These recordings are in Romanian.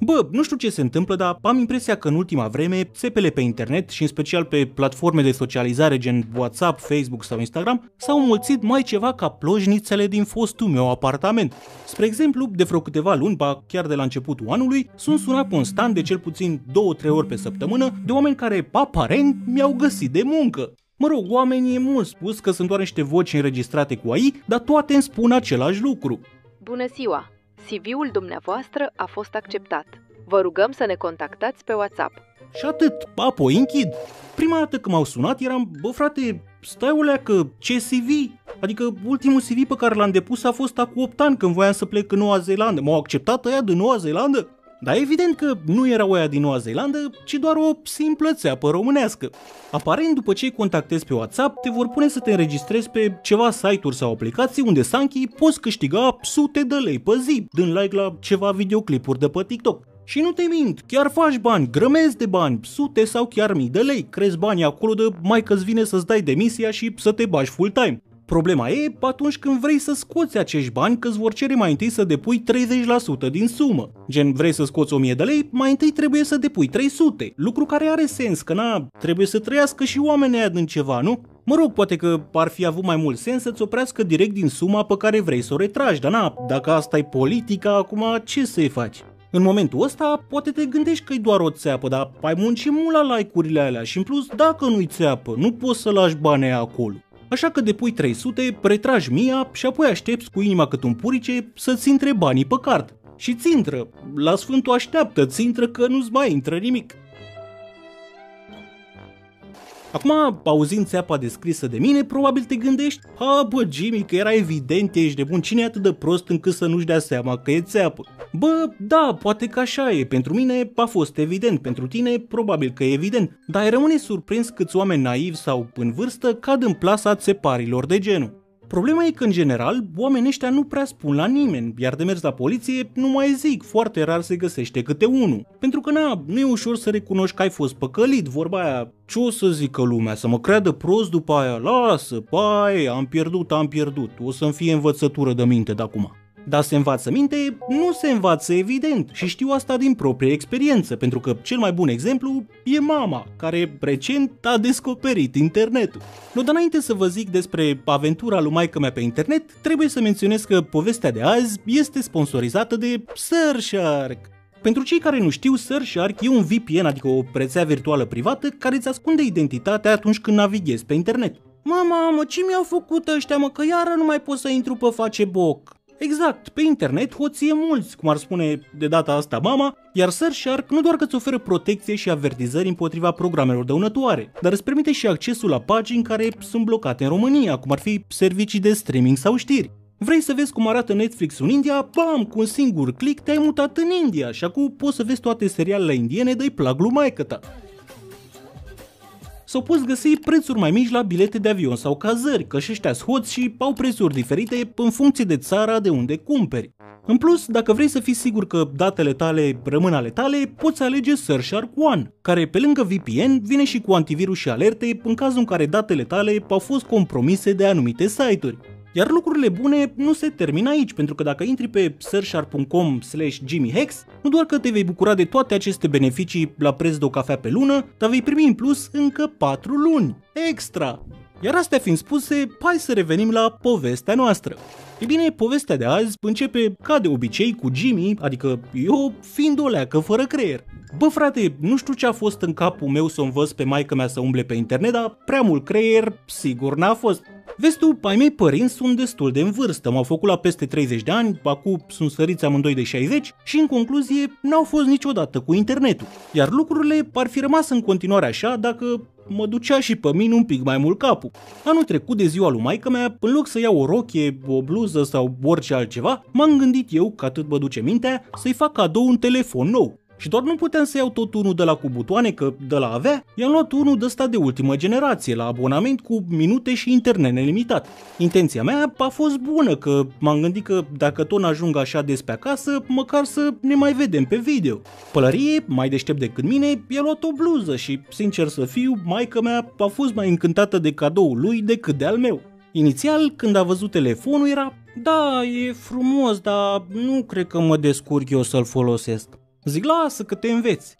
Bă, nu știu ce se întâmplă, dar am impresia că în ultima vreme țepele pe internet și în special pe platforme de socializare gen WhatsApp, Facebook sau Instagram s-au înmulțit mai ceva ca plojnițele din fostul meu apartament. Spre exemplu, de vreo câteva luni, ba chiar de la începutul anului, sunt sunat constant de cel puțin 2-3 ori pe săptămână de oameni care aparent mi-au găsit de muncă. Mă rog, oamenii e mult spus că sunt doar niște voci înregistrate cu AI, dar toate îmi spun același lucru. Bună ziua! CV-ul dumneavoastră a fost acceptat. Vă rugăm să ne contactați pe WhatsApp. Și atât, apoi închid. Prima dată când m-au sunat eram, bă frate, stai o leacă, ce CV? Adică ultimul CV pe care l-am depus a fost acum 8 ani când voiam să plec în Noua Zeelandă. M-au acceptat ăia din Noua Zeelandă? Dar evident că nu erau ăia din Noua Zeelandă, ci doar o simplă țeapă românească. Aparent, după ce îi contactezi pe WhatsApp, te vor pune să te înregistrezi pe ceva site-uri sau aplicații unde Sanchi poți câștiga sute de lei pe zi, dând like la ceva videoclipuri de pe TikTok. Și nu te mint, chiar faci bani, grămezi de bani, sute sau chiar mii de lei, crezi banii acolo de mai că-ți vine să-ți dai demisia și să te bagi full-time. Problema e atunci când vrei să scoți acești bani că îți vor cere mai întâi să depui 30% din sumă. Gen, vrei să scoți 1000 de lei, mai întâi trebuie să depui 300, lucru care are sens, că trebuie să trăiască și oamenii aia din ceva, nu? Mă rog, poate că ar fi avut mai mult sens să-ți oprească direct din suma pe care vrei să o retragi, dar dacă asta e politica, acum ce să-i faci? În momentul ăsta, poate te gândești că e doar o țeapă, dar ai muncit mult la like-urile alea și în plus, dacă nu-i țeapă, nu poți să lași banii acolo. Așa că depui 300, retragi 1000 și apoi aștepți cu inima cât un purice să-ți intre banii pe card. Și ți intră, la Sfântul așteaptă, ți intră că nu-ți mai intră nimic. Acum, auzind țeapa descrisă de mine, probabil te gândești, bă, Jimmy, că era evident, ești nebun, cine e atât de prost încât să nu-și dea seama că e țeapă? Bă, da, poate că așa e, pentru mine a fost evident, pentru tine probabil că e evident, dar ai rămâne surprins câți oameni naivi sau în vârstă cad în plasa țeparilor de genul. Problema e că, în general, oamenii ăștia nu prea spun la nimeni, iar de mers la poliție, nu mai zic, foarte rar se găsește câte unul. Pentru că, nu e ușor să recunoști că ai fost păcălit, vorba aia, ce o să zică lumea, să mă creadă prost după aia, lasă, pai, am pierdut, o să-mi fie învățătură de minte de acum. Dar se învață minte? Nu se învață, evident, și știu asta din proprie experiență, pentru că cel mai bun exemplu e mama, care recent a descoperit internetul. Dar înainte să vă zic despre aventura lui maică-mea pe internet, trebuie să menționez că povestea de azi este sponsorizată de Surfshark. Pentru cei care nu știu, Surfshark e un VPN, adică o rețea virtuală privată, care îți ascunde identitatea atunci când navighezi pe internet. Mamă, ce mi-au făcut ăștia, mă, că iară nu mai pot să intru pe Facebook. Exact, pe internet hoții e mulți, cum ar spune de data asta mama, iar Surfshark nu doar că îți oferă protecție și avertizări împotriva programelor dăunătoare, dar îți permite și accesul la pagini care sunt blocate în România, cum ar fi servicii de streaming sau știri. Vrei să vezi cum arată Netflix în India? Bam, cu un singur click te-ai mutat în India și acum poți să vezi toate serialele indiene de-i plac lui maică-ta. Sau poți găsi prețuri mai mici la bilete de avion sau cazări, că și ăștia-s hoți și au prețuri diferite în funcție de țara de unde cumperi. În plus, dacă vrei să fii sigur că datele tale rămân ale tale, poți alege Surfshark One, care pe lângă VPN vine și cu antivirus și alerte în cazul în care datele tale au fost compromise de anumite site-uri. Iar lucrurile bune nu se termină aici, pentru că dacă intri pe surfshark.com/jimmyhex, nu doar că te vei bucura de toate aceste beneficii la preț de o cafea pe lună, dar vei primi în plus încă 4 luni extra. Iar astea fiind spuse, hai să revenim la povestea noastră. E bine, povestea de azi începe ca de obicei cu Jimmy, adică eu fiind o leacă fără creier. Bă frate, nu știu ce a fost în capul meu să învăț pe maică-mea să umble pe internet, dar prea mult creier sigur n-a fost. Vezi tu, ai mei părinți sunt destul de în vârstă, m-au făcut la peste 30 de ani, acum sunt săriți amândoi de 60 și în concluzie n-au fost niciodată cu internetul. Iar lucrurile ar fi rămas în continuare așa dacă mă ducea și pe mine un pic mai mult capul. Anul trecut de ziua lui maică-mea, în loc să iau o rochie, o bluză sau orice altceva, m-am gândit eu, că atât mă duce mintea, să-i fac cadou un telefon nou. Și doar nu puteam să iau tot unul de la cu butoane, că de la avea, i-am luat unul de ăsta de ultimă generație, la abonament cu minute și internet nelimitat. Intenția mea a fost bună, că m-am gândit că dacă tot n-ajung așa des pe acasă, măcar să ne mai vedem pe video. Pălărie, mai deștept decât mine, i-a luat o bluză și, sincer să fiu, maică-mea a fost mai încântată de cadoul lui decât de al meu. Inițial, când a văzut telefonul, era: da, e frumos, dar nu cred că mă descurc eu să-l folosesc. Zic, lasă că te înveți.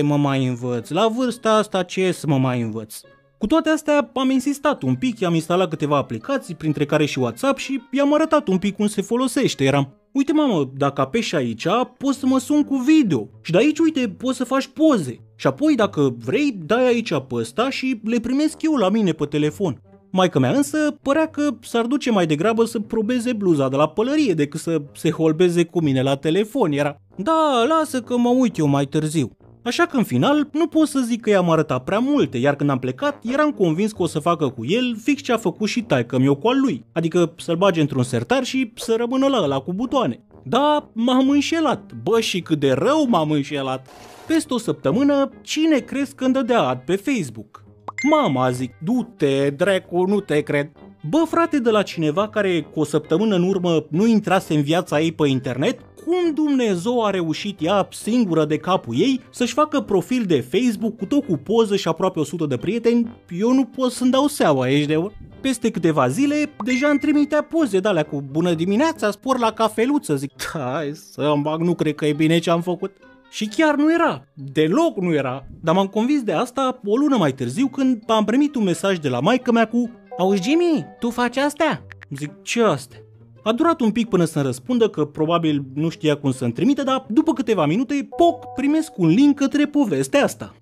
Mă mai învăț, la vârsta asta ce să mă mai învăț? Cu toate astea am insistat un pic, i-am instalat câteva aplicații, printre care și WhatsApp, și i-am arătat un pic cum se folosește. Eram, uite mamă, dacă apeși aici, poți să mă sun cu video. Și de aici, uite, poți să faci poze. Și apoi, dacă vrei, dai aici pe ăsta și le primesc eu la mine pe telefon. Maică mea însă părea că s-ar duce mai degrabă să probeze bluza de la pălărie decât să se holbeze cu mine la telefon. Era, da, lasă că mă uit eu mai târziu. Așa că în final nu pot să zic că i-am arătat prea multe, iar când am plecat eram convins că o să facă cu el fix ce a făcut și taică-miu cu al lui, adică să-l bage într-un sertar și să rămână la ăla cu butoane. Da, m-am înșelat, bă, și cât de rău m-am înșelat. Peste o săptămână, cine crezi că îmi dădea ad pe Facebook? Mama, zic, du-te, dracu, nu te cred. Bă, frate, de la cineva care cu o săptămână în urmă nu intrase în viața ei pe internet, cum Dumnezeu a reușit ea, singură de capul ei, să-și facă profil de Facebook cu tot cu poză și aproape 100 de prieteni? Eu nu pot să-mi dau seama, ești de Peste câteva zile, deja îmi trimitea poze de alea cu bună dimineața, spor la cafeluță. Zic, hai să-mi bag, nu cred că e bine ce am făcut. Și chiar nu era, deloc nu era, dar m-am convins de asta o lună mai târziu când am primit un mesaj de la maică-mea cu: auzi, Jimmy, tu faci astea? Zic, ce astea? A durat un pic până să-mi răspundă că probabil nu știa cum să-mi trimite, dar după câteva minute, poc, primesc un link către povestea asta.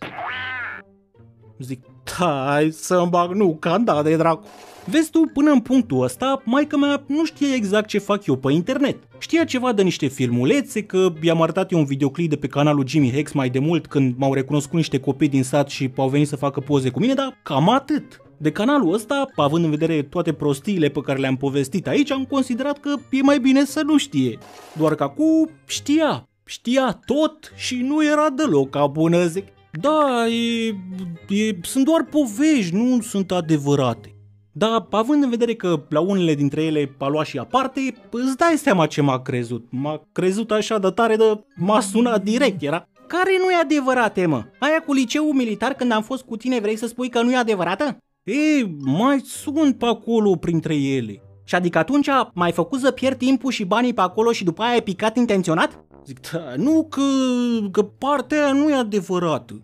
Zic, hai să-mi bag, nu, canda de dracu. Vezi tu, până în punctul ăsta, maică-mea nu știa exact ce fac eu pe internet. Știa ceva de niște filmulețe, că i-am arătat eu un videoclip de pe canalul Jimmy Hex mai de mult când m-au recunoscut niște copii din sat și au venit să facă poze cu mine, dar cam atât. De canalul ăsta, având în vedere toate prostiile pe care le-am povestit aici, am considerat că e mai bine să nu știe. Doar că acum știa tot și nu era deloc ca bună, zic. Da, sunt doar povești, nu sunt adevărate. Dar având în vedere că la unele dintre ele a luat și aparte, îți dai seama ce m-a crezut. M-a crezut așa de tare de m-a sunat direct, era. Care nu e adevărate, mă? Aia cu liceul militar când am fost cu tine, vrei să spui că nu e adevărată? Mai sunt pe acolo printre ele. Și adică atunci m-ai făcut să pierd timpul și banii pe acolo și după aia ai picat intenționat? Zic, da, nu că partea aia nu e adevărată.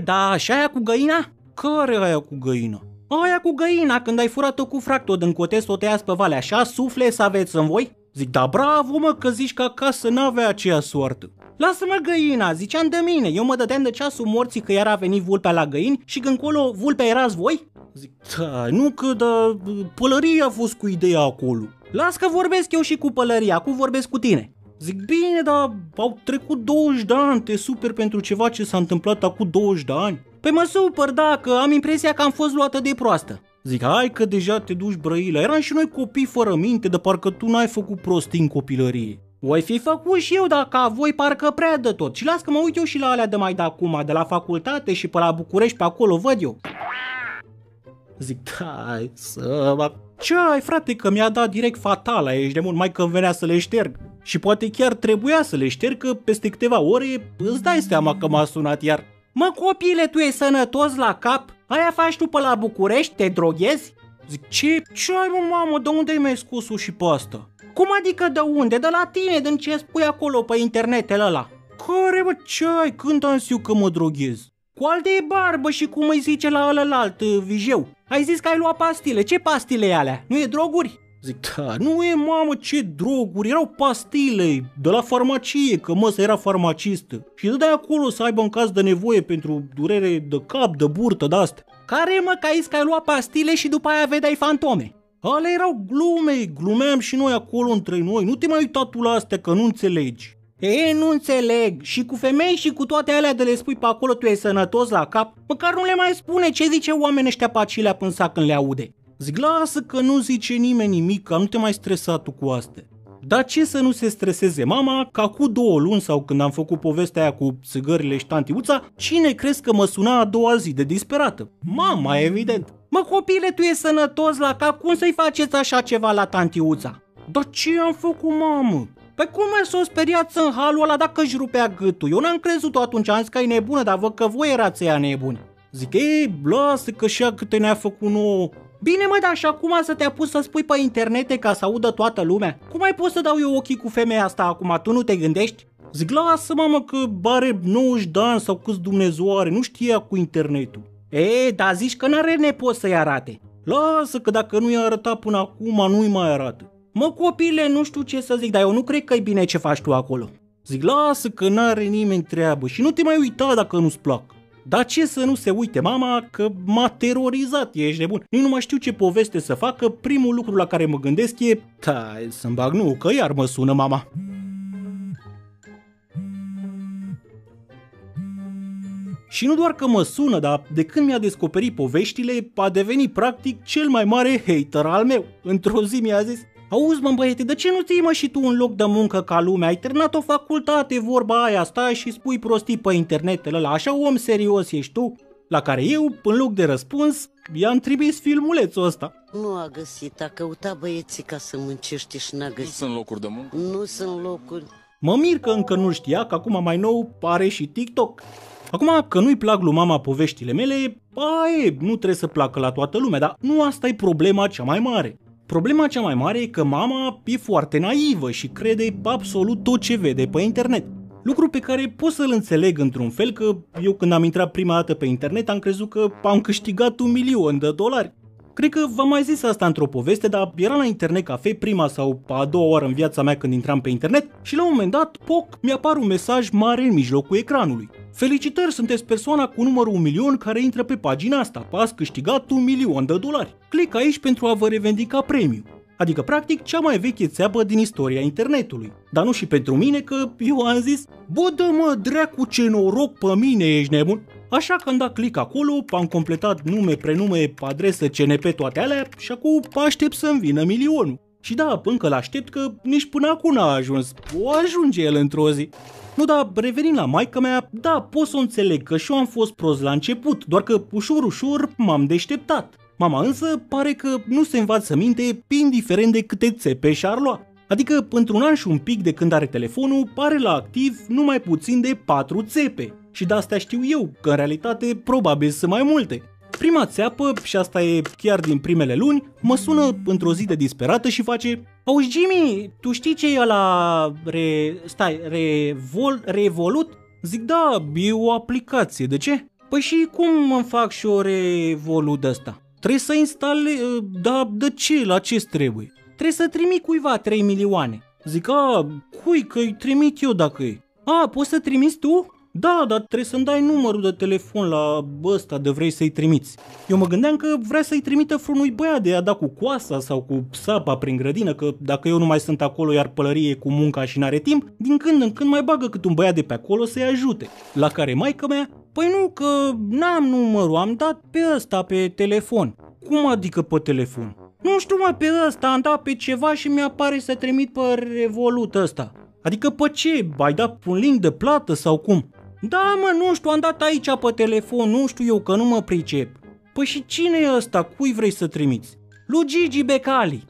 Da, și aia cu găina? Care aia cu găina? Aia cu găina, când ai furat-o cu fractul din cote să o tăiați pe vale, așa sufle să aveți în voi? Zic, da, bravo, mă, că zici că acasă n-avea aceea soartă. Lasă-mă găina, ziceam de mine, eu mă dădeam de ceasul morții că iar a venit vulpea la găini și când colo vulpea erați voi? Zic, da, nu că, da, pălăria a fost cu ideea acolo. Las că vorbesc eu și cu pălăria, acum vorbesc cu tine. Zic, bine, dar au trecut 20 de ani, te super pentru ceva ce s-a întâmplat acum 20 de ani? Păi mă supăr, da, că am impresia că am fost luată de proastă. Zic, hai că deja te duci brăila, eram și noi copii fără minte, de parcă tu n-ai făcut prostii în copilărie. O ai fi făcut și eu, dar ca voi parcă prea de tot. Și las că mă uit eu și la alea de mai de acum, de la facultate și pe la București, pe acolo, văd eu. Zic, hai să mă... Ce ai, frate, că mi-a dat direct fatala, ești de mult, mai că venea să le șterg. Și poate chiar trebuia să le șterg, că peste câteva ore îți dai seama că m-a sunat iar. Mă, copile, tu ești sănătos la cap? Aia faci tu pe la București? Te droghezi? Zic, ce ai, mă, mamă, de unde mi-ai scos-o și pe asta? Cum adică de unde? De la tine, din ce spui acolo pe internetul ăla. Care, bă, ce ai? Când am zis eu că mă droghez? Cu al de barbă și cum îi zice la ălălalt, Vijeu. Ai zis că ai luat pastile. Ce pastile e alea? Nu e droguri? Zic, da, nu e, mamă, ce droguri, erau pastile de la farmacie, că măsa era farmacistă. Și dădeai acolo să aibă în caz de nevoie pentru durere de cap, de burtă, de-astea. Care, mă, că ai zis că ai luat pastile și după aia vedeai fantome? Alea erau glume, glumeam și noi acolo între noi, nu te mai uita tu la astea că nu înțelegi. Nu înțeleg, și cu femei și cu toate alea de le spui pe acolo tu ești sănătos la cap, măcar nu le mai spune ce zice oamenii ăștia pe acilea până sac când le aude. Zic, lasă că nu zice nimeni nimic, că nu te mai stresa tu cu astea. Dar ce să nu se streseze mama, că acum 2 luni sau când am făcut povestea aia cu țigările și tantiuța, cine crezi că mă suna a doua zi de disperată? Mama, evident. Mă, copile, tu ești sănătos la cap, cum să-i faceți așa ceva la tantiuța? Dar ce am făcut, mamă? Păi cum s-o speriați în halul ăla dacă își rupea gâtul? Eu n-am crezut-o atunci, am zis că e nebună, dar văd că voi erați ea nebuni. Zic, lasă că și-a câte ne-a făcut nouă. Bine, mă, dar și acum să te-a pus să spui pe internet ca să audă toată lumea? Cum mai pot să dau eu ochii cu femeia asta acum? Tu nu te gândești? Zic, lasă mamă că are 90 de ani sau câți Dumnezeu are, nu știa cu internetul. Dar zici că n-are nepoți să-i arate. Lasă că dacă nu i-a arătat până acum, nu-i mai arată. Mă, copile, nu știu ce să zic, dar eu nu cred că e bine ce faci tu acolo. Zic, lasă că n-are nimeni treabă și nu te mai uita dacă nu-ți plac. Dar ce să nu se uite mama, că m-a terorizat, ești nebun. Nici nu mai știu ce poveste să facă, primul lucru la care mă gândesc e, să-mi bag nu, că iar mă sună mama. Și nu doar că mă sună, dar de când mi-a descoperit poveștile, a devenit practic cel mai mare hater al meu. Într-o zi mi-a zis, auzi mă băiete, de ce nu ți-ai mă și tu un loc de muncă ca lumea? Ai terminat o facultate, vorba aia, stai și spui prostii pe internet, ăla, așa om serios ești tu? La care eu, în loc de răspuns, i-am trimis filmulețul ăsta. Nu a găsit, a căutat băieții ca să muncește și n-a găsit. Nu sunt locuri de muncă? Nu sunt locuri. Mă mir că încă nu știa că acum mai nou pare și TikTok. Acum că nu-i plac lui mama poveștile mele, nu trebuie să placă la toată lumea, dar nu asta e problema cea mai mare. Problema cea mai mare e că mama e foarte naivă și crede absolut tot ce vede pe internet. Lucru pe care pot să-l înțeleg într-un fel, că eu când am intrat prima dată pe internet am crezut că am câștigat $1.000.000. Cred că v-am mai zis asta într-o poveste, dar eram la internet cafe prima sau a doua oară în viața mea când intram pe internet și la un moment dat, mi-apare un mesaj mare în mijlocul ecranului. Felicitări, sunteți persoana cu numărul 1.000.000 care intră pe pagina asta, ați câștigat $1.000.000. Clic aici pentru a vă revendica premiul. Adică practic cea mai veche țeapă din istoria internetului. Dar nu și pentru mine, că eu am zis, bă dă-mă dracu ce noroc pe mine, ești nebun. Așa că am dat click acolo, am completat nume, prenume, adresă, CNP, toate alea și acum aștept să-mi vină milionul. Și da, încă l-aștept că nici până acum n-a ajuns, o ajunge el într-o zi. Nu, dar revenind la maica mea, da, pot să o înțeleg că și eu am fost prost la început, doar că ușor m-am deșteptat. Mama însă pare că nu se învață minte, indiferent de câte țepe și-ar lua. Adică, într-un an și un pic de când are telefonul, pare la activ numai puțin de 4 țepe. Și de astea știu eu, că în realitate probabil sunt mai multe. Prima țeapă, și asta e chiar din primele luni, mă sună într-o zi de disperată și face: auzi Jimmy, tu știi ce e ăla Revolut? Zic, da, e o aplicație, de ce? Păi și cum îmi fac și o Revolut ăsta? Trebuie să instalez, da, de ce, la ce trebuie? Trebuie să trimit cuiva 3 milioane. Zic, cui, că-i trimit eu dacă e. Poți să trimiți tu? Da, dar trebuie să-mi dai numărul de telefon la ăsta de vrei să-i trimiți. Eu mă gândeam că vrea să-i trimită frunui băiat de a da cu coasa sau cu sapa prin grădină, că dacă eu nu mai sunt acolo iar pălărie cu munca și n-are timp, din când în când mai bagă cât un băiat de pe acolo să-i ajute. La care maică mea, păi nu, că n-am numărul, am dat pe ăsta pe telefon. Cum adică pe telefon? Nu știu mă, pe ăsta am dat pe ceva și mi-apare să trimit pe Revolut ăsta. Adică pe ce? Ai dat un link de plată sau cum? Da mă, nu știu, am dat aici pe telefon, nu știu eu că nu mă pricep. Păi și cine e ăsta? Cui vrei să trimiți? Lui Gigi Becali.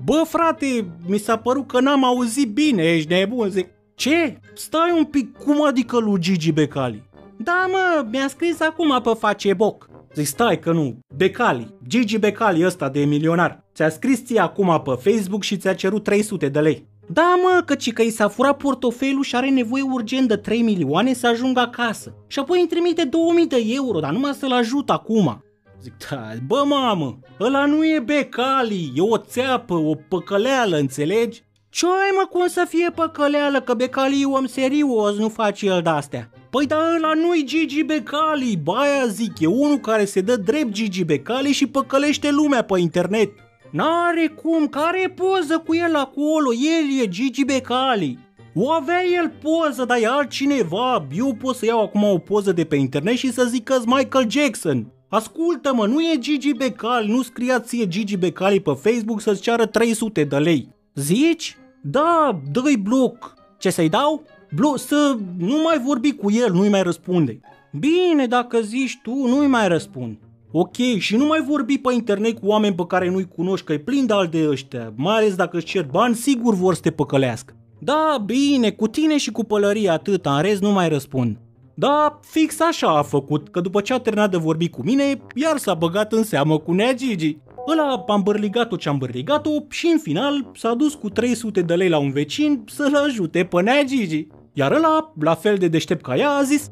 Bă frate, mi s-a părut că n-am auzit bine, ești nebun, zic. Ce? Stai un pic, cum adică lui Gigi Becali? Da mă, mi-a scris acum pe Facebook. Zic, stai că nu, Becali, Gigi Becali ăsta de milionar. Ți-a scris ție acum pe Facebook și ți-a cerut 300 de lei. Da mă, că i s-a furat portofelul și are nevoie urgent de 3 milioane să ajungă acasă. Și apoi îmi trimite 2000 de euro, dar numai să-l ajut acum. Zic, da, bă mamă, ăla nu e Becali, e o țeapă, o păcăleală, înțelegi? Ce ai mă, cum să fie păcăleală, că Becali e om serios, nu face el de-astea. Păi da, ăla nu-i Gigi Becali, aia zic, e unul care se dă drept Gigi Becali și păcălește lumea pe internet. N-are cum, care poză cu el acolo, el e Gigi Becali. O avea el poză, dar e altcineva, eu pot să iau acum o poză de pe internet și să zic că-s Michael Jackson. Ascultă-mă, nu e Gigi Becali, nu scria ție Gigi Becali pe Facebook să-ți ceară 300 de lei. Zici? Da, dă-i bloc. Ce să-i dau? Bloc, să nu mai vorbi cu el, nu-i mai răspunde. Bine, dacă zici tu, nu-i mai răspund. Ok, și nu mai vorbi pe internet cu oameni pe care nu-i cunoști, că e plin de alți de ăștia, mai ales dacă îți cer bani, sigur vor să te păcălească. Da, bine, cu tine și cu pălărie atât, în rest nu mai răspund. Da, fix așa a făcut, că după ce a terminat de vorbi cu mine, iar s-a băgat în seamă cu nea Gigi. Ăla a îmbărligat-o ce-a îmbărligat-o și în final s-a dus cu 300 de lei la un vecin să-l ajute pe nea Gigi. Iar ăla, la fel de deștept ca ea, a zis: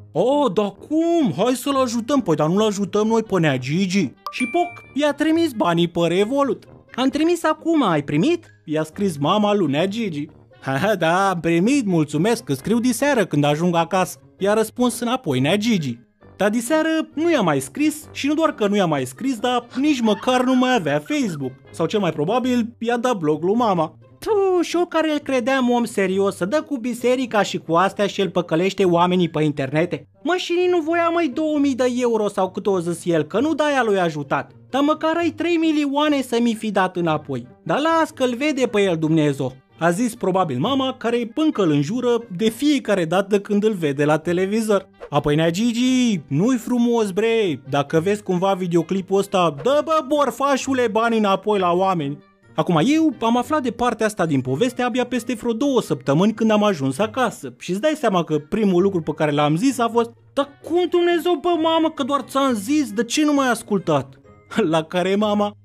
dar cum? Hai să-l ajutăm. Păi, dar nu-l ajutăm noi pe nea Gigi. Și poc, i-a trimis banii pe Revolut. Am trimis acum, ai primit? I-a scris mama lui nea Gigi. Da, am primit, mulțumesc, că scriu diseară când ajung acasă. I-a răspuns înapoi nea Gigi. Dar diseară nu i-a mai scris și nu doar că nu i-a mai scris, dar nici măcar nu mai avea Facebook. Sau cel mai probabil i-a dat blog lui mama. Și eu care îl credeam om serios, să dă cu biserica și cu astea și el păcălește oamenii pe internete. Mă, și nu voia mai 2000 de euro sau cât o zis el, că nu de-aia lui ajutat. Dar măcar ai 3 milioane să mi fi dat înapoi. Dar las că-l vede pe el Dumnezeu. A zis probabil mama, care încă îl înjură de fiecare dată când îl vede la televizor. Apoi nea Gigi, nu-i frumos, bre, dacă vezi cumva videoclipul ăsta, dă bă borfașule banii înapoi la oameni. Acum eu am aflat de partea asta din poveste abia peste vreo 2 săptămâni când am ajuns acasă și îți dai seama că primul lucru pe care l-am zis a fost: dar cum Dumnezeu, bă mamă, că doar ți-am zis, de ce nu m-ai ascultat? La care mama: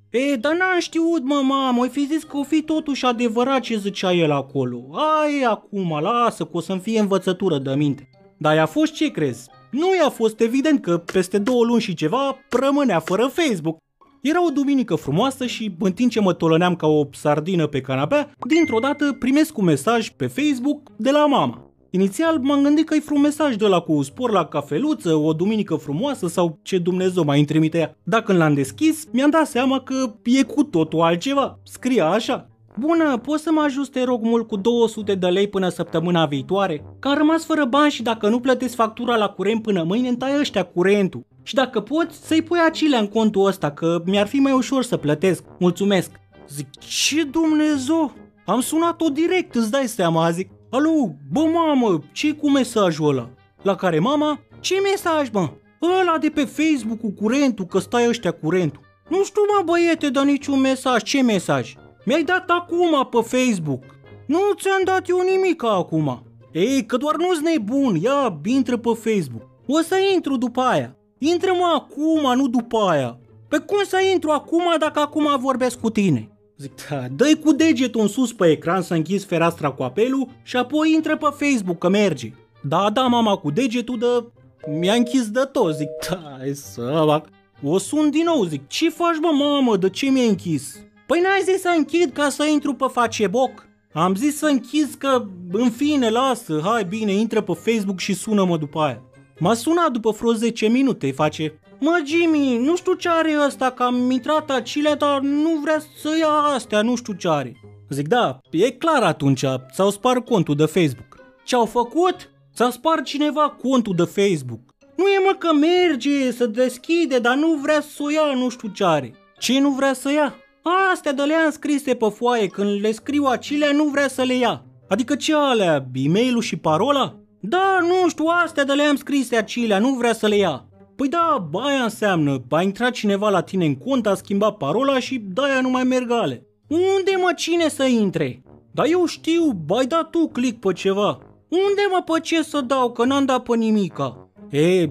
dar n-am știut, mă, mamă, oi fi zis că o fi totuși adevărat ce zicea el acolo. Ai, acum, lasă, că o să-mi fie învățătură de minte. Dar i-a fost ce crezi? Nu i-a fost evident că peste 2 luni și ceva rămânea fără Facebook. Era o duminică frumoasă și, în timp ce mă tolăneam ca o sardină pe canapea, dintr-o dată primesc un mesaj pe Facebook de la mama. Inițial m-am gândit că-i un mesaj de ăla cu spor la cafeluță, o duminică frumoasă sau ce Dumnezeu mai îmi trimite ea. Dar când l-am deschis, mi-am dat seama că e cu totul altceva. Scria așa: bună, poți să mă ajuți, te rog mult, cu 200 de lei până săptămâna viitoare? Că am rămas fără bani și dacă nu plătesc factura la curent până mâine, îmi tai ăștia curentul. Și dacă poți, să-i pui Acilea în contul ăsta, că mi-ar fi mai ușor să plătesc. Mulțumesc. Zic, ce Dumnezeu? Am sunat-o direct, îți dai seama, zic. Alo, bă mamă, ce cu mesajul ăla? La care mama: ce mesaj, mă? Ăla de pe Facebook cu curentul, că stai ăștia curentul. Nu știu, mă, băiete, dar niciun mesaj. Ce mesaj? Mi-ai dat acum pe Facebook. Nu ți-am dat eu nimic acum. Ei, că doar nu-s nebun, ia, intră pe Facebook. O să intru după aia. Intră-mă acum, nu după aia. Pe cum să intru acum dacă acum vorbesc cu tine? Zic, da, dă-i cu degetul în sus pe ecran să închizi fereastra cu apelul și apoi intră pe Facebook, că merge. Da, mama cu degetul, mi-a închis de tot. Zic, da, să o sun din nou, zic, ce faci, bă, mamă, de ce mi-ai închis? Păi n-ai zis să închid ca să intru pe Facebook? Am zis să închizi că, în fine, lasă, hai bine, intră pe Facebook și sună-mă după aia. M-a sunat după vreo 10 minute, îi face: mă, Jimmy, nu știu ce are ăsta, că am intrat Acilea, dar nu vrea să ia astea, nu știu ce are. Zic, da, e clar atunci, ți-au spart contul de Facebook. Ce-au făcut? Ți-a spart cineva contul de Facebook. Nu e, mă, că merge să deschide, dar nu vrea să o ia, nu știu ce are. Ce nu vrea să ia? Astea de le-am scrise pe foaie, când le scriu Acilea, nu vrea să le ia. Adică ce alea, e-mail-ul și parola? Da, nu știu, astea de le-am scrise Acilea, nu vrea să le ia. Păi da, aia înseamnă, a intrat cineva la tine în cont, a schimbat parola și de-aia nu mai merg ale. Unde, mă, cine să intre? Dar eu știu, ai dat tu click pe ceva. Unde, mă, pe ce să dau, că n-am dat pe nimica?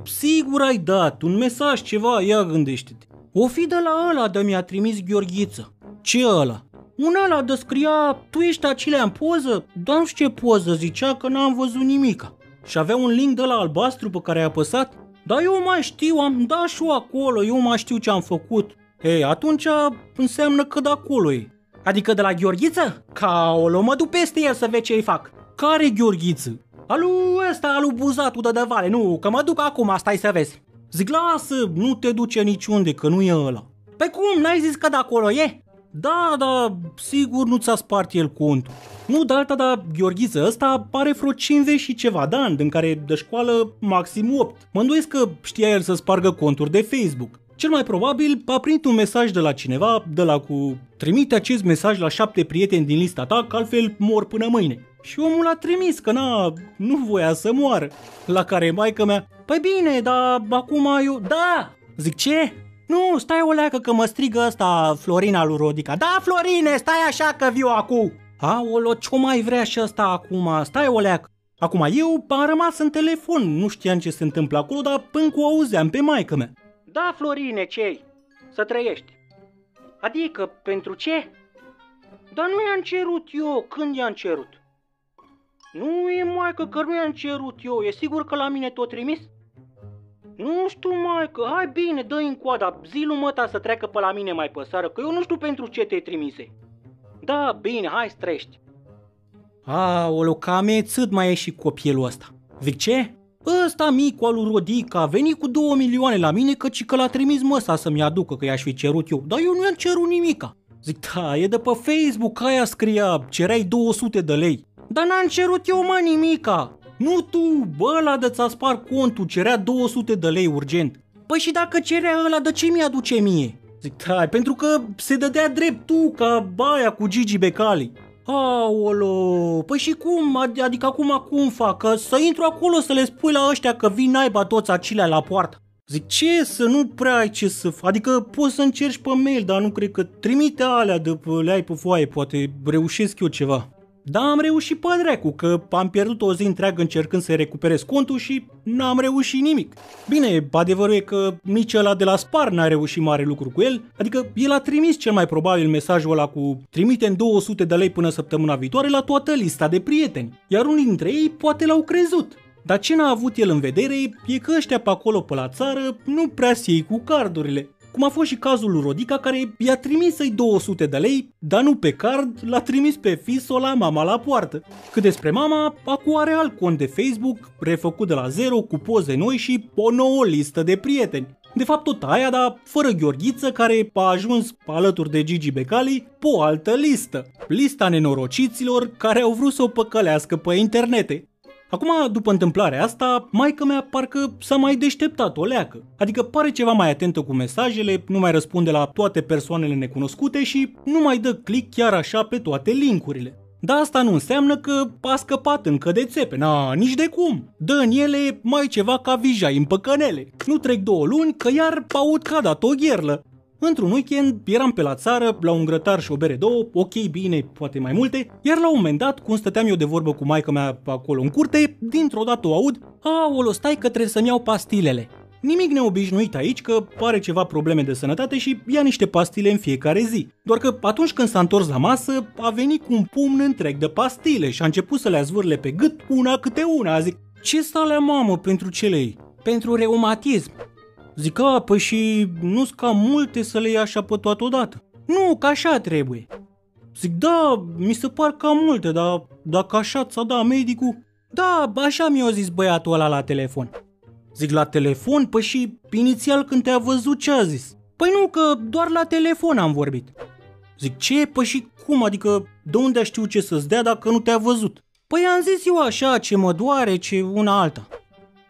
Sigur ai dat, un mesaj, ceva, ia gândește-te. O fi de la ăla de mi-a trimis Gheorghiță. Ce ăla? Un ăla de scria, tu ești Acilea în poză? Dar nu știu ce poză, zicea că n-am văzut nimica. Și avea un link de la albastru pe care ai apăsat? Dar eu mai știu, am dat și eu acolo, eu mai știu ce am făcut. Atunci înseamnă că de acolo e. Adică de la Gheorghiță? Caolo, mă duc peste el să vezi ce-i fac. Care Gheorghiță? Alu buzatul de Vale, nu, că mă duc acum, stai să vezi. Zic, lasă, nu te duce niciunde, că nu e ăla. Păi cum, n-ai zis că de acolo e? Da, sigur nu ți-a spart el contul. Nu de alta, dar Gheorghiță ăsta are vreo 50 și ceva de ani, din care de școală maxim 8. Mă îndoiesc că știa el să spargă conturi de Facebook. Cel mai probabil a primit un mesaj de la cineva, de la cu trimite acest mesaj la 7 prieteni din lista ta, că altfel mor până mâine. Și omul l-a trimis, că nu voia să moară. La care maică mea: păi bine, dar acum eu... Da! Zic, ce? Nu, stai o leacă că mă strigă ăsta Florina lui Rodica. Da, Florine, stai așa că viu acum. Aolo, ce mai vrea și ăsta acum? Stai o leacă. Acum eu am rămas în telefon, nu știam ce se întâmplă acolo, dar până cu auzeam pe maică mea. Da, Florine, ce-i? Să trăiești. Adică, pentru ce? Dar nu i-am cerut eu, când i-am cerut? Nu e, maică, că nu i-am cerut eu, e sigur că la mine tot trimis? Nu știu, maică, hai bine, dă-i în coada, zi-lui măta să treacă pe la mine mai pe seară, că eu nu știu pentru ce te trimise. Da, bine, hai strești. Aoleu, că amețit mai e și copilul ăsta. Zic ce? Ăsta micul al lui Rodica a venit cu 2 milioane la mine că l-a trimis măsa să-mi aducă, că i-aș fi cerut eu, dar eu nu i-am cerut nimica. Zic, da, e de pe Facebook, aia scria, cereai 200 de lei. Dar n-am cerut eu, mă, nimica. Nu tu, bă, ăla de ți-a spart contul, cerea 200 de lei urgent. Păi și dacă cerea ăla, de ce mi-aduce mie? Zic, da, pentru că se dădea drept tu, ca baia cu Gigi Becali. Aolo, păi și cum, adică acum cum fac? Că să intru acolo să le spui la ăștia că vin naiba toți acilea la poartă. Zic, ce să nu prea ai ce să fac, adică poți să încerci pe mail, dar nu cred că trimite alea de le ai pe foaie, poate reușesc eu ceva. Da, am reușit pe dracu, că am pierdut o zi întreagă încercând să-i recuperez contul și n-am reușit nimic. Bine, adevărul e că nici ăla de la Spar n-a reușit mare lucru cu el, adică el a trimis cel mai probabil mesajul ăla cu trimite-mi 200 de lei până săptămâna viitoare la toată lista de prieteni, iar unii dintre ei poate l-au crezut. Dar ce n-a avut el în vedere e că ăștia pe acolo pe la țară nu prea se iei cu cardurile. Cum a fost și cazul lui Rodica, care i-a trimis să-i 200 de lei, dar nu pe card, l-a trimis pe FIS-o la mama la poartă. Cât despre mama, acum are alt cont de Facebook, refăcut de la zero, cu poze noi și o nouă listă de prieteni. De fapt tot aia, dar fără Gheorghiță, care a ajuns alături de Gigi Becali pe o altă listă. Lista nenorociților care au vrut să o păcălească pe internete. Acum, după întâmplarea asta, maică-mea parcă s-a mai deșteptat o leacă. Adică pare ceva mai atentă cu mesajele, nu mai răspunde la toate persoanele necunoscute și nu mai dă click chiar așa pe toate linkurile. Dar asta nu înseamnă că a scăpat încă de țepe, nici de cum. Dă în ele mai ceva ca vijai în păcănele. Nu trec 2 luni că iar aud că a dat o gherlă. Într-un weekend eram pe la țară, la un grătar și o bere 2, ok, bine, poate mai multe, iar la un moment dat, cum stăteam eu de vorbă cu maică-mea acolo în curte, dintr-o dată o aud, aolo, stai că trebuie să-mi iau pastilele. Nimic neobișnuit aici, că pare ceva probleme de sănătate și ia niște pastile în fiecare zi. Doar că atunci când s-a întors la masă, a venit cu un pumn întreg de pastile și a început să le zvârle pe gât una câte una. Zic, ce sale, mamă, pentru ce le iei? Pentru reumatism. Zic, păi și nu-s cam multe să le iei așa pe toată odată? Nu, că așa trebuie. Zic, da, mi se par cam multe, dar dacă așa ți-a dat medicul... Da, așa mi-a zis băiatul ăla la telefon. Zic, la telefon? Păi și inițial când te-a văzut ce a zis? Păi nu, că doar la telefon am vorbit. Zic, ce? Păi și cum? Adică de unde știu ce să-ți dea dacă nu te-a văzut? Păi am zis eu așa, ce mă doare, ce una alta.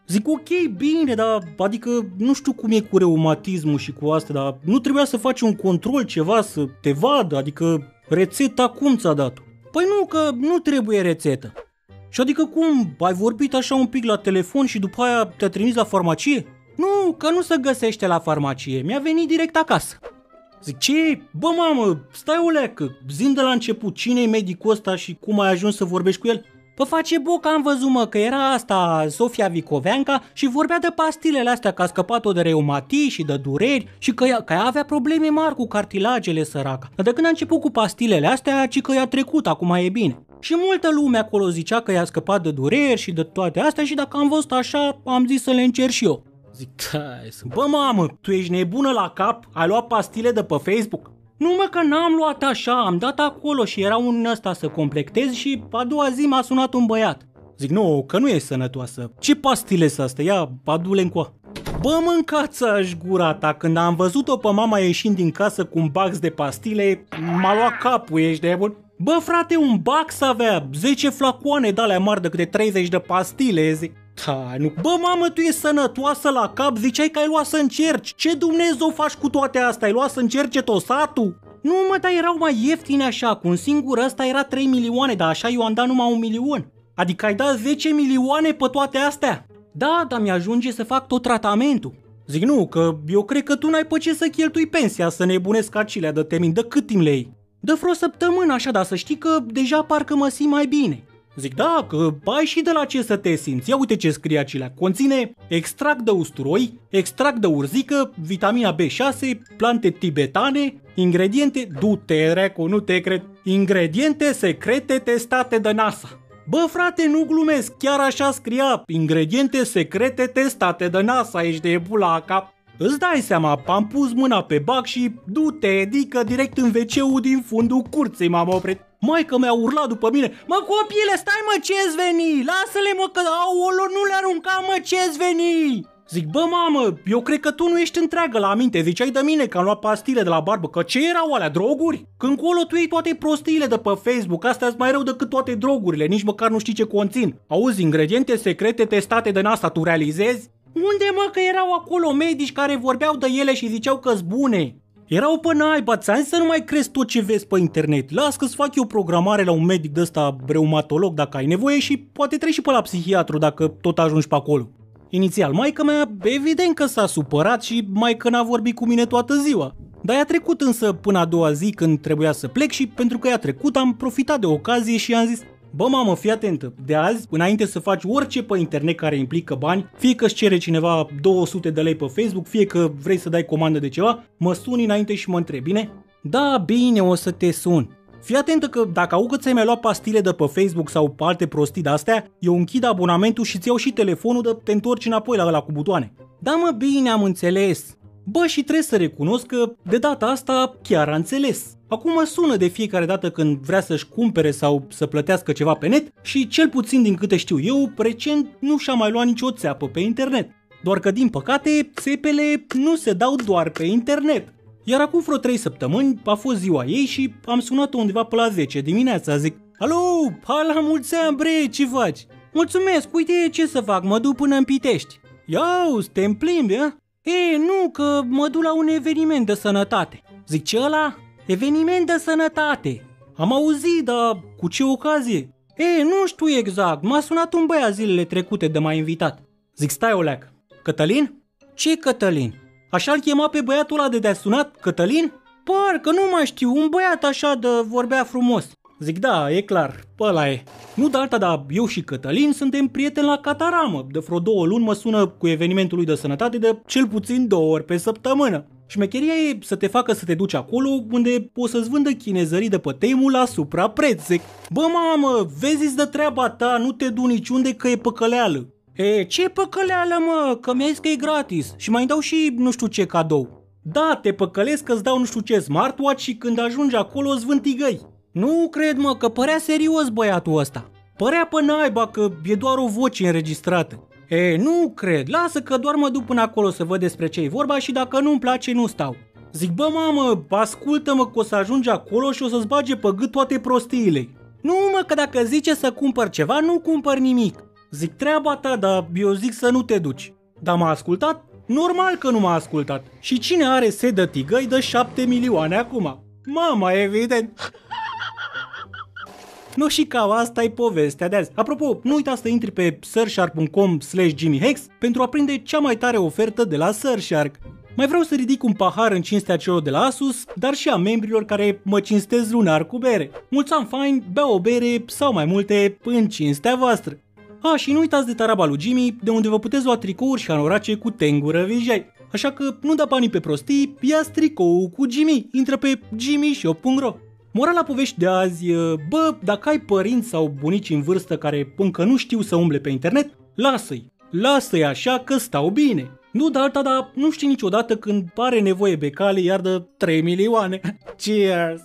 Zic, ok, bine, dar adică nu știu cum e cu reumatismul și cu asta, dar nu trebuia să faci un control, ceva, să te vadă, adică rețeta cum ți-a dat-o? Păi nu, că nu trebuie rețetă. Și adică cum, ai vorbit așa un pic la telefon și după aia te-a trimis la farmacie? Nu, că nu se găsește la farmacie, mi-a venit direct acasă. Zic, ce? Bă, mamă, stai o leacă, zi-mi de la început, cine e medicul ăsta și cum ai ajuns să vorbești cu el? Păi face boca, am văzut, mă, că era asta Sofia Vicoveanca și vorbea de pastilele astea, că a scăpat-o de reumatii și de dureri și că ea avea probleme mari cu cartilagele, săraca. Dar de când a început cu pastilele astea, ci că i-a trecut, acum e bine. Și multă lume acolo zicea că i-a scăpat de dureri și de toate astea și dacă am văzut așa, am zis să le încerc și eu. Zic, bă, mamă, tu ești nebună la cap? Ai luat pastile de pe Facebook? Nu, mă, că n-am luat așa, am dat acolo și era un ăsta să completez și a doua zi m-a sunat un băiat. Zic, nu, că nu e sănătoasă. Ce pastile sunt astea? Ia, adu-le încoa. Bă, mâncați-aș gura ta, când am văzut-o pe mama ieșind din casă cu un box de pastile, m-a luat capul, ești de bun. Bă, frate, un box avea 10 flacoane de-alea mari de câte 30 de pastile, zic. Da, nu. Bă, mamă, tu ești sănătoasă la cap? Ziceai că ai luat să încerci. Ce Dumnezeu faci cu toate astea? Ai luat să încerce tot satul? Nu, mă, dar erau mai ieftine așa. Cu un singur ăsta era 3 milioane, dar așa eu am dat numai 1 milion. Adică ai dat 10 milioane pe toate astea? Da, dar mi-ajunge să fac tot tratamentul. Zic, nu, că eu cred că tu n-ai pe ce să cheltui pensia, să nebunesc acilea de temin. De cât timp le iei? De vreo săptămână așa, dar să știi că deja parcă mă simt mai bine. Zic, da, că ai și de la ce să te simți. Ia uite ce scrie acelea. Conține extract de usturoi, extract de urzică, vitamina B6, plante tibetane, ingrediente, du-te, recu, nu te cred, ingrediente secrete testate de NASA. Bă, frate, nu glumesc, chiar așa scria, ingrediente secrete testate de NASA, ești de bula cap. Îți dai seama, am pus mâna pe bac și du-te, adică direct în WC-ul din fundul curții m-am oprit. Maică mi-a urlat după mine, mă copile, stai mă, ce-ți veni? Lasă-le mă că, aolo, nu le arunca mă, ce-ți veni? Zic, bă mamă, eu cred că tu nu ești întreagă la minte, ziceai de mine că am luat pastile de la barbă, că ce erau alea, droguri? Când colo tu iei toate prostiile de pe Facebook, astea sunt mai rău decât toate drogurile, nici măcar nu știi ce conțin. Auzi, ingrediente secrete testate de NASA, tu realizezi? Unde mă că erau acolo medici care vorbeau de ele și ziceau că-s bune? Erau pe naiba, ți-am zis să nu mai crezi tot ce vezi pe internet. Las că-ți fac eu programare la un medic de ăsta reumatolog dacă ai nevoie și poate treci și pe la psihiatru dacă tot ajungi pe acolo. Inițial, maica mea evident că s-a supărat și maică n-a vorbit cu mine toată ziua. Dar i-a trecut însă până a doua zi când trebuia să plec și pentru că i-a trecut am profitat de ocazie și i-am zis: bă mamă, fii atentă, de azi, înainte să faci orice pe internet care implică bani, fie că îți cere cineva 200 de lei pe Facebook, fie că vrei să dai comandă de ceva, mă suni înainte și mă întrebi, bine? Da, bine, o să te sun. Fii atentă că dacă au că ți-ai mai luat pastile de pe Facebook sau pe alte prostii de-astea, eu închid abonamentul și ți iau și telefonul de te întorci înapoi la ăla cu butoane. Da mă, bine, am înțeles. Bă, și trebuie să recunosc că de data asta chiar a înțeles. Acum mă sună de fiecare dată când vrea să-și cumpere sau să plătească ceva pe net și cel puțin din câte știu eu, recent nu și-a mai luat nicio țeapă pe internet. Doar că din păcate, țepele nu se dau doar pe internet. Iar acum vreo 3 săptămâni a fost ziua ei și am sunat-o undeva pe la 10 dimineața, zic: alo, hai la mulți ani, bre, ce faci? Mulțumesc, uite ce să fac, mă duc până în Pitești. Iau, te împlimbi, a? E, nu, că mă duc la un eveniment de sănătate. Zic, ce ăla? Eveniment de sănătate. Am auzit, dar cu ce ocazie? E, nu știu exact, m-a sunat un băiat zilele trecute de m-a invitat. Zic, stai o leacă. Cătălin? Ce Cătălin? Așa-l chema pe băiatul ăla de te-a sunat, Cătălin? Parcă nu mai știu, un băiat așa de vorbea frumos. Zic, da, e clar, ăla e. Nu de alta, dar eu și Cătălin suntem prieteni la Cataramă. De vreo 2 luni mă sună cu evenimentul lui de sănătate de cel puțin 2 ori pe săptămână. Șmecheria e să te facă să te duci acolo unde o să-ți vândă chinezării de pe Temu la suprapreț. Zic, bă mamă, vezi de treaba ta, nu te du niciunde că e păcăleală. E, ce păcăleală mă, că mi-ai zis că e gratis și mai dau și nu știu ce cadou. Da, te păcălesc că îți dau nu știu ce smartwatch și când ajungi acolo îți vând tigăi. Nu cred mă, că părea serios băiatul ăsta. Părea pe naiba că e doar o voce înregistrată. E, nu cred, lasă că doar mă duc până acolo să văd despre ce-i vorba și dacă nu-mi place nu stau. Zic, bă mamă, ascultă-mă că o să ajungi acolo și o să-ți bage pe gât toate prostiile. Nu mă, că dacă zice să cumpăr ceva, nu cumpăr nimic. Zic, treaba ta, dar eu zic să nu te duci. Dar m-a ascultat? Normal că nu m-a ascultat. Și cine are sed de tigăi dă 7 milioane acum? Mama, evident. Nu, și cam asta e povestea de azi. Apropo, nu uita să intri pe surfshark.com/JimmyHex pentru a prinde cea mai tare ofertă de la Surfshark. Mai vreau să ridic un pahar în cinstea celor de la Asus, dar și a membrilor care mă cinstez lunar cu bere. Mulți ani faini, bea o bere sau mai multe în cinstea voastră. Și nu uitați de taraba lui Jimmy, de unde vă puteți lua tricouri și anorace cu tengură vijai. Așa că nu da banii pe prostii, ia-ți tricoul cu Jimmy, intră pe jimmyshop.ro. Morala povești de azi, bă, dacă ai părinți sau bunici în vârstă care încă nu știu să umble pe internet, lasă-i așa că stau bine. Nu de alta, dar nu știi niciodată când are nevoie becale iar de 3 milioane. Cheers!